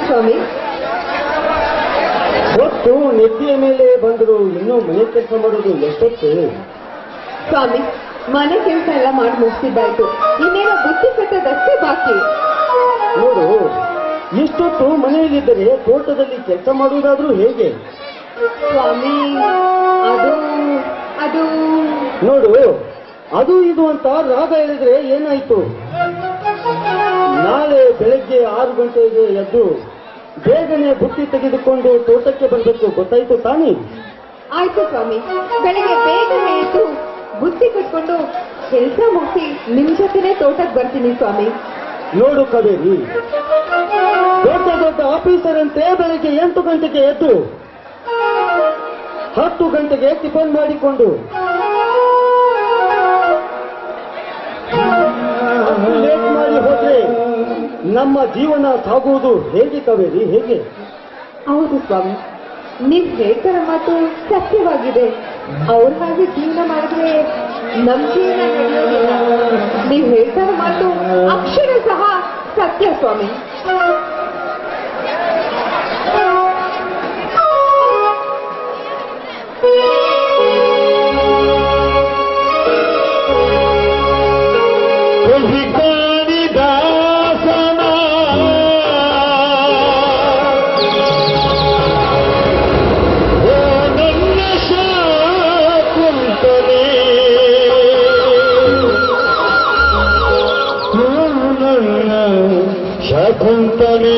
ಸ್ವಾಮಿ. ಹೊತ್ತು ನೆತ್ತಿಯ ಮೇಲೆ ಬಂದರು, ಇನ್ನೂ ಮನೆ ಕೆಲಸ ಮಾಡೋದು ಎಷ್ಟೊತ್ತು? ಸ್ವಾಮಿ, ಮನೆ ಕೆಲಸ ಎಲ್ಲ ಮಾಡಿ ಮುಗಿಸಿದ್ದಾಯ್ತು, ಇನ್ನೇನೋ ಬುತ್ತಿ ಕಟ್ಟೋದಷ್ಟೇ ಬಾಕಿ. ನೋಡು, ಇಷ್ಟೊತ್ತು ಮನೆಯಲ್ಲಿದ್ದರೆ ತೋಟದಲ್ಲಿ ಕೆಲಸ ಮಾಡುವುದಾದ್ರೂ ಹೇಗೆ? ಸ್ವಾಮಿ, ಅದು ಅದು ನೋಡು, ಅದು ಇದು ಅಂತ ರಾಗ ಹೇಳಿದ್ರೆ ಏನಾಯ್ತು? ನಾಳೆ ಬೆಳಗ್ಗೆ 6 ಗಂಟೆಗೆ ಎದ್ದು ಬೇಗನೆ ಬುತ್ತಿ ತೆಗೆದುಕೊಂಡು ತೋಟಕ್ಕೆ ಬರಬೇಕು, ಗೊತ್ತಾಯ್ತು ತಾನೇ? ಆಯ್ತು ಸ್ವಾಮಿ, ಬೆಳಿಗ್ಗೆ ಬೇಗನೆ ಎದ್ದು ಬುತ್ತಿ ಕಟ್ಕೊಂಡು ಕೆಲಸ ಮುಗಿಸಿ ನಿಮ್ ಜೊತೆನೆ ತೋಟಕ್ಕೆ ಬರ್ತೀನಿ ಸ್ವಾಮಿ. ನೋಡು ಕಾವೇರಿ, ದೊಡ್ಡ ದೊಡ್ಡ ಆಫೀಸರ್ ಅಂತೆ ಬೆಳಗ್ಗೆ 8 ಗಂಟೆಗೆ ಎದ್ದು 10 ಗಂಟೆಗೆ ಟಿಫನ್ ಮಾಡಿಕೊಂಡು ಲೇಟ್ ಮಾಡಿ ಹೋದ್ರೆ ನಮ್ಮ ಜೀವನ ಸಾಗುವುದು ಹೇಗೆ ಕಾವೇರಿ, ಹೇಗೆ? ಹೌದು ಸ್ವಾಮಿ, ನೀವ್ ಹೇಳ್ತಾರ ಮಾತು ಸತ್ಯವಾಗಿದೆ. ಅವ್ರ ಹಾಗೆ ಜೀವನ ಮಾಡಿದ್ರೆ ನಮ್ ಜೀವನ ನಡೆಯೋದಿಲ್ಲ. ನೀವ್ ಹೇಳ್ತಾರ ಮಾತು ಅಕ್ಷರ ಸಹ ಸತ್ಯ ಸ್ವಾಮಿ. ಶಕುಂತಲೇ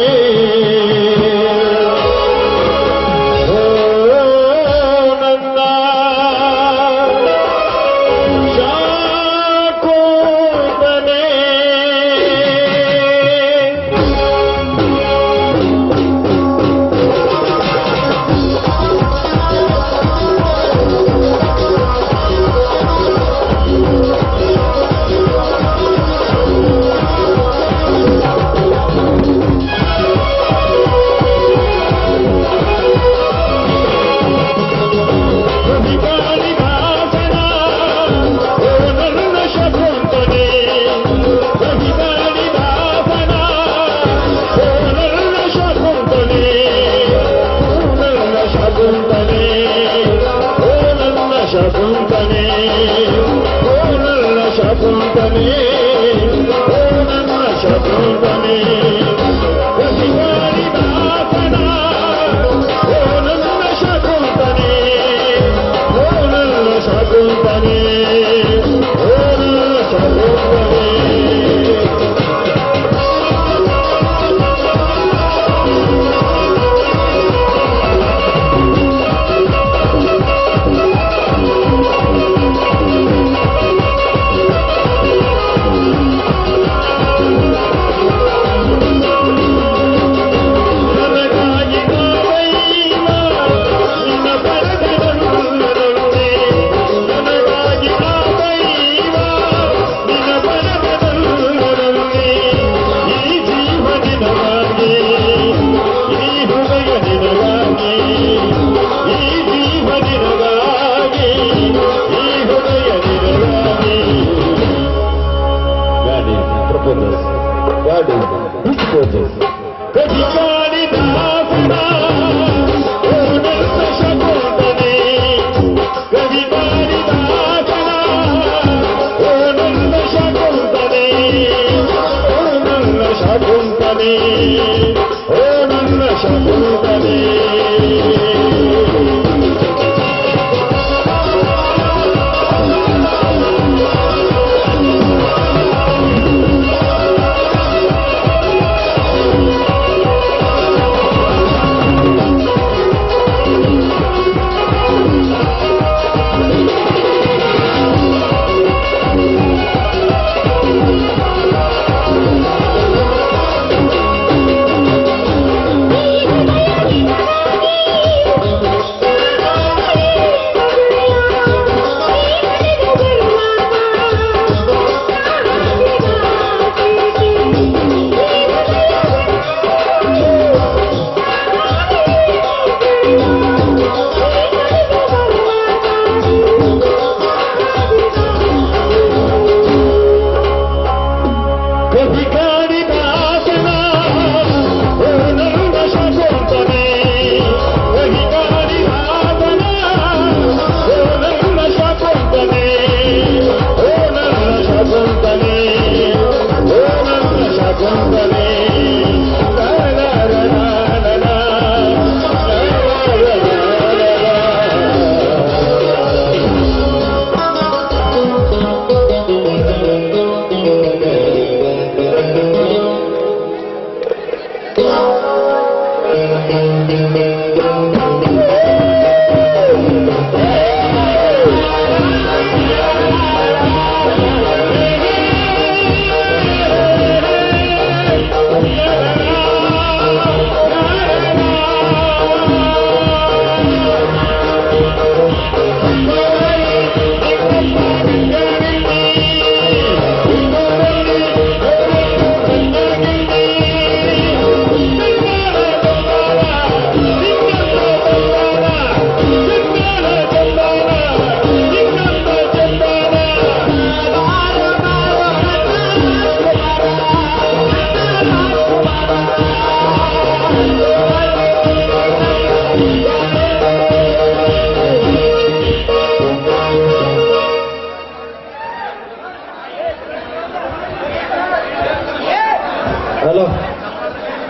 ಹಲೋ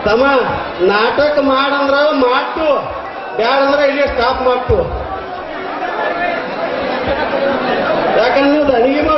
ತಮ್ಮ, ನಾಟಕ ಮಾಡಂದ್ರ ಮಾಡ್ತು, ಬ್ಯಾಡಂದ್ರ ಇಲ್ಲಿ ಸ್ಟಾಪ್ ಮಾಡ್ತು. ಯಾಕಂದ್ರೆ ನೀವು ಅಡಿಗೆ ಮಾಡು